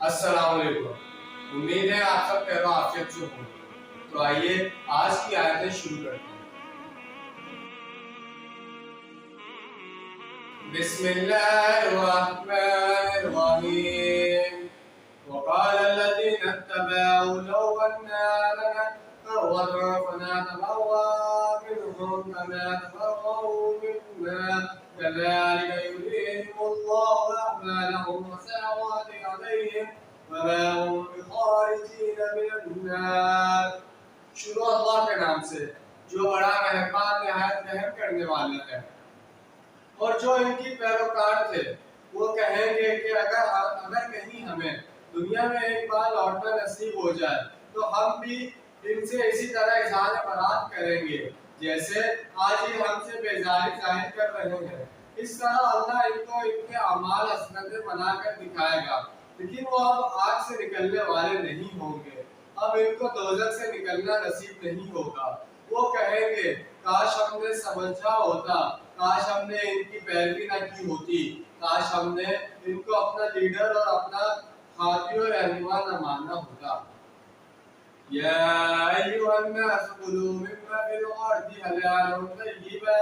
अस्सलाम वालेकुम। उम्मीद है आप सब खैर आफियत से होंगे। तो आइए आज की आयतें शुरू करते हैं। बिस्मिल्लाहिर्रहमानिर्रहीम। वक़ाल लज़ीना इत्तबअू लौ अन्ना लना कर्रतन फनतबव्वा मिनहुम कमा तबव्वऊ मिन्ना कज़ालिका युरीहिमुल्लाहु अअमालहुम वसयअती अलैहिम वमा हुम बिखारिजीन मिनन्नार। शुरू अल्लाह के नाम से जो बड़ा मेहरबान निहायत रहम करने वाला है। और जो इनकी पैरोकार थे वो कहेंगे कि अगर कहीं हमें दुनिया में एक बार लौटना नसीब हो जाए तो हम भी इनसे इसी तरह इज़हार बरात करेंगे जैसे आज ये हमसे बेजारी जाहिर कर रहे हैं। इस तरह अल्लाह इनको इनके अमाल हसनतें बनाकर दिखाएगा, लेकिन वो अब आग से निकलने वाले नहीं होंगे। अब इनको दोज़ख से निकलना नसीब नहीं होगा। वो कहेंगे काश हमने समझा होता, काश हमने इनकी पैरवी न की होती, काश हमने इनको अपना लीडर और अपना हादी और रहनुमा न मानना होता। या अय्युहन्नास कुलू मिम्मा फिल अर्दि हलालन तय्यिबा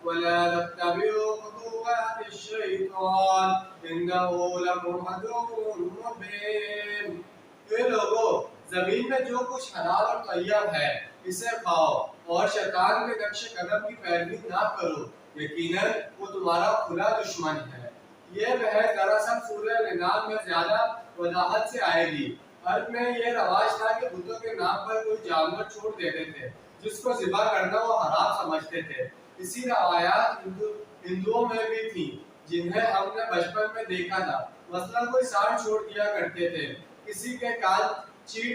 वला तत्तबिउ खुतुवातिश शैतान इन्नहु लकुम अदुव्वुन मुबीन। ये लोगों, जमीन में जो कुछ हलाल और तैयब है इसे खाओ और शैतान के नक्शे कदम की पैरवी ना करो, यकीनन वो तुम्हारा खुला दुश्मन है। ये बहस दरअसल सूरह निनाम में ज्यादा वजाहत से आएगी। अर्थ में ये रवाज था कि बुतों के नाम पर कोई जानवर छोड़ देते थे जिसको ज़िबा करना वो हराम समझते थे। इसी रवायात हिंदुओं में भी थी जिन्हें हमने बचपन में देखा था। मसलन कोई सांड छोड़ दिया करते थे, किसी के कान चीर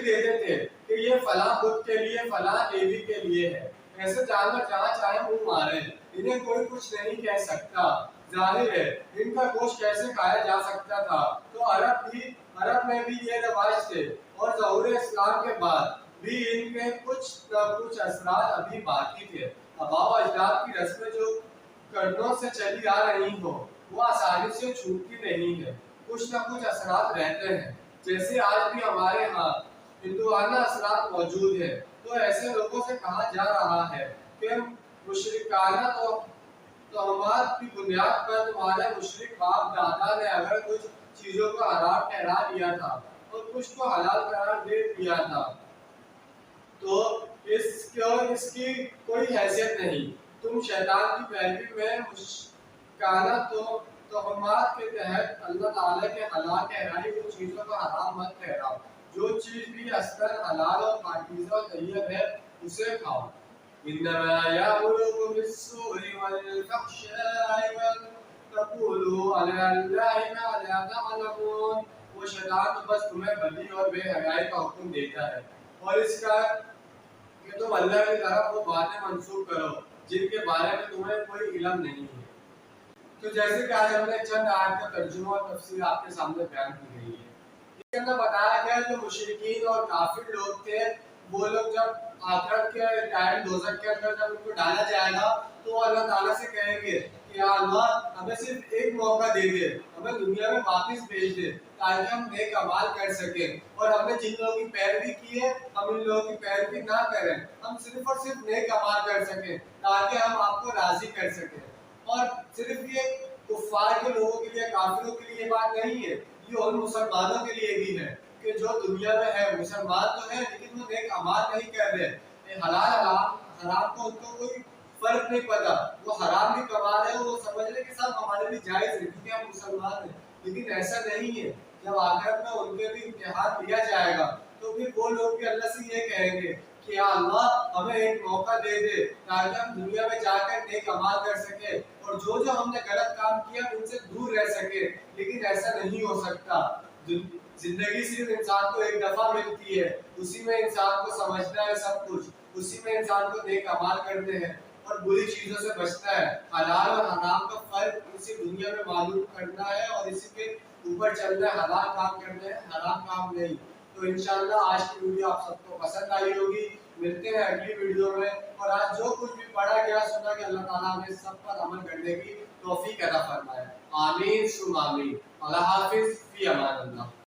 देते थे कि ये फला बुत के लिए, फला देवी के लिए है। ऐसे जानवर जहाँ चाहे मुंह मारे, इन्हें कोई कुछ नहीं कह सकता। जाहिर है इनका गोश्त कैसे खाया जा सकता था। तो अरब में भी ये रवाज थे और ज़हूर इस्लाम के बाद भी इनके कुछ न कुछ असरात अभी बाकी थे। आबाओ अजदाद की रस्में जो कर्नों से चली आ रही हो वो आसानी से छूटती नहीं है, कुछ न कुछ असरात रहते हैं। जैसे आज भी हमारे यहाँ हिंदुआना असरात मौजूद है। तो ऐसे लोगों से कहा जा रहा है कि मुशरिकाना तोहमात की बुनियाद पर तुम्हारे मुशरिक बाप दादा ने अगर कुछ चीजों को हराम ठहरा दिया था और कुछ को हलाल करार दे दिया था तो इसकी कोई हैसियत नहीं। तुम शैतान की पैरवी में मुशरिकाना तोहमात के तहत अल्लाह ताला के हलाल ठहराई हुई चीजों को हराम मत ठहराओ। जो चीज भी अस्तर हलाल और पाकीज़ा और तैयब है उसे खाओ। इन्नमा यामुरुकुम बिस्सूइ वल फहशाइ व तक़ूलू अला अल्लाहि मा ला तअलमून। वो शैतान तो बस तुम्हें बदी और बेहयाई का हुक्म देता है और इसका कि तुम अल्लाह की तरफ वो बातें मंसूब करो जिनके बारे में तुम्हें कोई इल्म नहीं है। तो जैसे कि आज हमने चंद आयत का तर्जुमा और तफसीर आपके सामने बयान की गई है। इसके अंदर बताया गया जो मुशरिकीन और काफिर लोग थे वो लोग जब आखिरत के टाइम दोज़ख के अंदर जब उनको डाला जाएगा तो अल्लाह ताला से कहेंगे कि या अल्लाह हमें सिर्फ एक मौका दे दे, हमें दुनिया में वापस भेज दे ताकि हम नेक अमाल कर सकें और हमने जिन लोगों की पैरवी की है हम इन लोगों की पैरवी ना करें, हम सिर्फ और सिर्फ नेक अमाल कर सकें ताकि हम आपको राजी कर सकें। और सिर्फ ये कुफ्फार के लोगों के लिए, काफिरों के लिए बात नहीं है, ये उन मुसलमानों के लिए भी है कि जो दुनिया में है मुसलमान तो है लेकिन वो नेक अमाल नहीं कर रहे। हलाल हराम को उनको कोई फर्क नहीं पता, वो हराम भी कमा रहे हैं, वो समझ रहे कि सब हमारे लिए जायज है क्योंकि हम मुसलमान हैं। लेकिन ऐसा नहीं है। जब आखिरत में उनके भी इम्तिहान लिया जाएगा तो फिर वो लोग भी अल्लाह से ये कहेंगे कि या अल्लाह हमें एक मौका दे दे ताकि हम दुनिया में जाकर नेक अमाल कर सके और जो हमने गलत काम किया उनसे दूर रह सके। लेकिन ऐसा नहीं हो सकता। जिंदगी सिर्फ इंसान को एक दफा मिलती है, उसी में इंसान को समझना है सब कुछ, उसी में इंसान को नेक अमाल करने हैं और बुरी चीजों से बचना है। हलाल और हराम का फर्क इसी दुनिया में मालूम करना है और इसी के ऊपर चलना है। हलाल काम करना है, हराम काम नहीं। तो इंशाअल्लाह आज की वीडियो आप सबको पसंद आई होगी। ملتے ہیں اگلی ویڈیو میں، اور آج جو کچھ بھی پڑھا گیا سنا کہ اللہ تعالیٰ ہمیں سب پر عمل کرنے کی توفیق عطا فرمائے، آمین ثم آمین۔ اللہ حافظ، فی امان اللہ۔